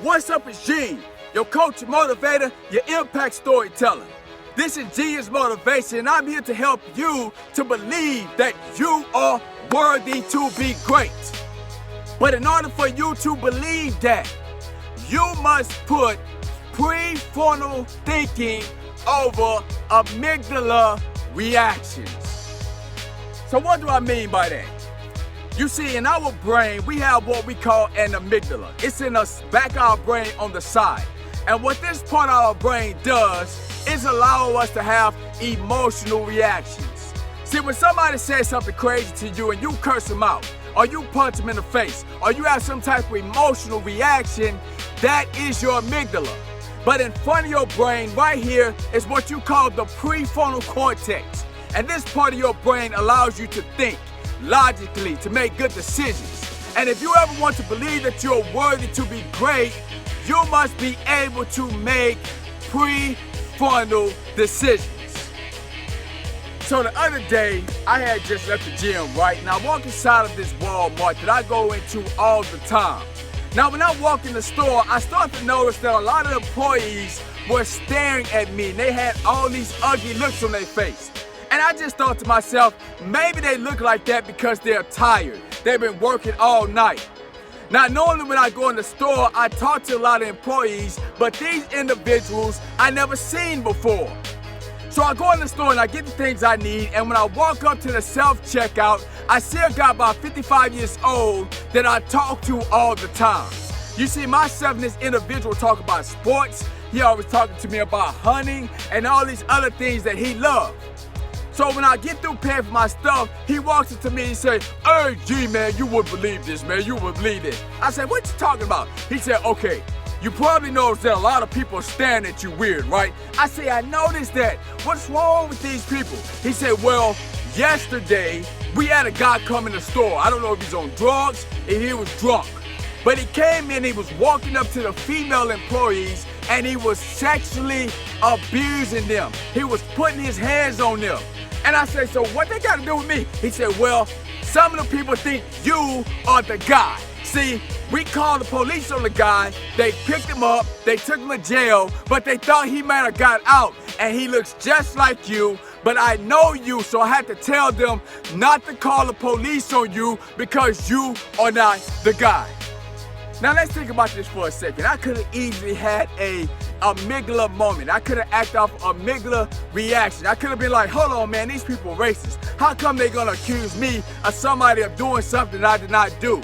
What's up, it's Gene, your coach, your motivator, your impact storyteller. This is inGENEious Motivation, and I'm here to help you to believe that you are worthy to be great. But in order for you to believe that, you must put prefrontal thinking over amygdala reactions. So what do I mean by that? You see, in our brain, we have what we call an amygdala. It's in the back of our brain on the side. And what this part of our brain does is allow us to have emotional reactions. See, when somebody says something crazy to you and you curse them out, or you punch them in the face, or you have some type of emotional reaction, that is your amygdala. But in front of your brain, right here, is what you call the prefrontal cortex. And this part of your brain allows you to think logically, to make good decisions. And if you ever want to believe that you're worthy to be great, you must be able to make prefrontal decisions. So the other day, I had just left the gym, right? And I walk inside of this Walmart that I go into all the time. Now, when I walk in the store, I start to notice that a lot of employees were staring at me, and they had all these ugly looks on their face. And I just thought to myself, maybe they look like that because they're tired. They've been working all night. Now, normally when I go in the store, I talk to a lot of employees, but these individuals I never seen before. So I go in the store and I get the things I need, and when I walk up to the self-checkout, I see a guy about 55 years old that I talk to all the time. You see, myself and this individual talk about sports. He always talking to me about hunting and all these other things that he loves. So when I get through paying for my stuff, he walks up to me and he said, "Hey, G, man, you wouldn't believe this, man. You wouldn't believe this." I said, "What you talking about?" He said, "Okay, you probably noticed that a lot of people are staring at you weird, right?" I said, "I noticed that. What's wrong with these people?" He said, "Well, yesterday, we had a guy come in the store. I don't know if he's on drugs, if he was drunk. But he came in, he was walking up to the female employees, and he was sexually abusing them. He was putting his hands on them." And I said, "So what they got to do with me?" He said, "Well, some of the people think you are the guy. See, we called the police on the guy, they picked him up, they took him to jail, but they thought he might have got out, and he looks just like you, but I know you, so I had to tell them not to call the police on you because you are not the guy." Now let's think about this for a second. I could have easily had a amygdala moment. I could have acted off amygdala reaction. I could have been like, "Hold on, man, these people are racist. How come they gonna accuse me of somebody of doing something I did not do?"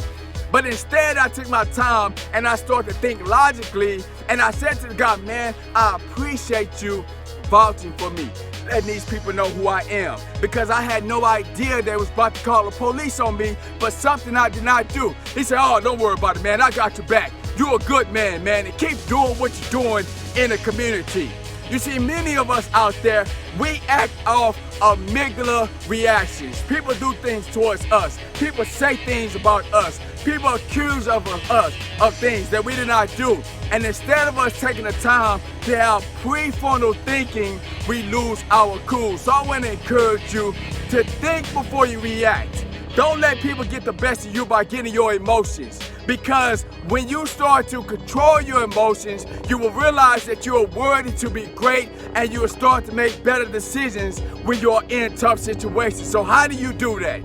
But instead, I took my time and I started to think logically, and I said to the guy, "Man, I appreciate you vouching for me, letting these people know who I am, because I had no idea they was about to call the police on me for something I did not do." He said, "Oh, don't worry about it, man. I got your back. You're a good man, man, and keep doing what you're doing in the community." You see, many of us out there, we act off amygdala reactions. People do things towards us. People say things about us. People accuse of us of things that we did not do. And instead of us taking the time to have prefrontal thinking, we lose our cool. So I want to encourage you to think before you react. Don't let people get the best of you by getting your emotions. Because when you start to control your emotions, you will realize that you are worthy to be great, and you will start to make better decisions when you're in tough situations. So how do you do that?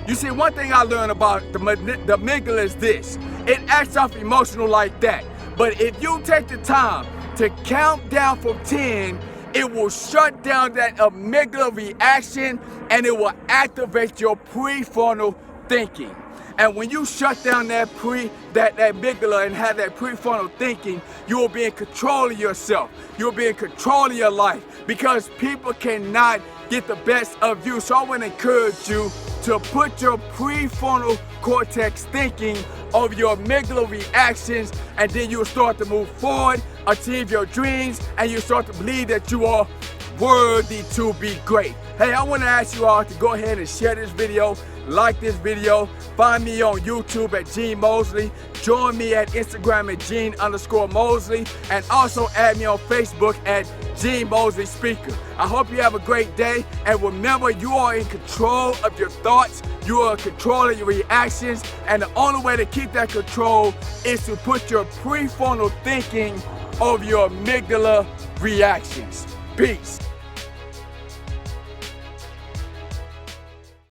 You see, one thing I learned about the amygdala is this. It acts off emotional like that. But if you take the time to count down from 10, it will shut down that amygdala reaction, and it will activate your prefrontal thinking. And when you shut down that amygdala and have that prefrontal thinking, you will be in control of yourself. You'll be in control of your life, because people cannot get the best of you. So I want to encourage you to put your prefrontal cortex thinking over your amygdala reactions, and then you'll start to move forward, achieve your dreams, and you start to believe that you are worthy to be great. Hey, I want to ask you all to go ahead and share this video, like this video, find me on YouTube at Gene Mosley, join me at Instagram at Gene_Mosley, and also add me on Facebook at Gene Mosley Speaker. I hope you have a great day, and remember, you are in control of your thoughts, You are controlling your reactions, and the only way to keep that control is to put your prefrontal thinking over your amygdala reactions. Peace.